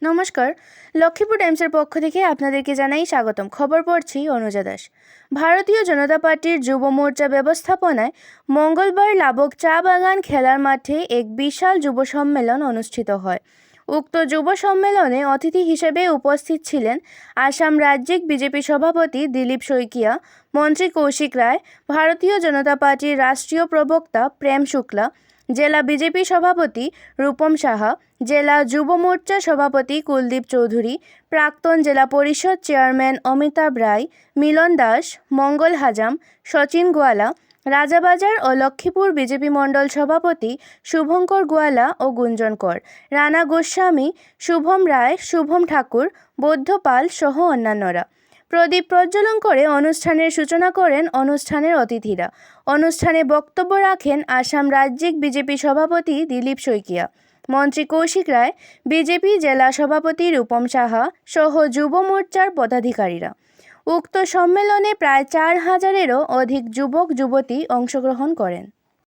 নমস্কার। লক্ষ্মীপুর টাইমসের পক্ষ থেকে আপনাদেরকে জানাই স্বাগতম। খবর পড়ছি অনুজা দাস। ভারতীয় জনতা পার্টির যুব মোর্চা ব্যবস্থাপনায় মঙ্গলবার লাবক চা বাগান খেলার মাঠে এক বিশাল যুব সম্মেলন অনুষ্ঠিত হয়। উক্ত যুব সম্মেলনে অতিথি হিসেবে উপস্থিত ছিলেন আসাম রাজ্যিক বিজেপি সভাপতি দিলীপ শইকিয়া, মন্ত্রী কৌশিক রায়, ভারতীয় জনতা পার্টির রাষ্ট্রীয় প্রবক্তা প্রেম শুক্লা, জেলা বিজেপি সভাপতি রূপম সাহা, জেলা যুব মোর্চা সভাপতি কুলদীপ চৌধুরী, প্রাক্তন জেলা পরিষদ চেয়ারম্যান অমিতাভ রায়, মিলন দাস, মঙ্গল হাজাম, সচিন গোয়ালা, রাজাবাজার ও লক্ষ্মীপুর বিজেপি মণ্ডল সভাপতি শুভঙ্কর গোয়ালা ও গুঞ্জন কর, রানা গোস্বামী, শুভম রায়, শুভম ঠাকুর, বৌদ্ধ পাল সহ অন্যান্যরা প্রদীপ প্রজ্বলন করে অনুষ্ঠানের সূচনা করেন অনুষ্ঠানের অতিথিরা। অনুষ্ঠানে বক্তব্য রাখেন আসাম রাজ্যিক বিজেপি সভাপতি দিলীপ শইকিয়া, মন্ত্রী কৌশিক রায়, বিজেপি জেলা সভাপতি রূপম সাহা সহ যুব মোর্চার পদাধিকারীরা। উক্ত সম্মেলনে প্রায় 4,000-এরও অধিক যুবক যুবতী অংশগ্রহণ করেন।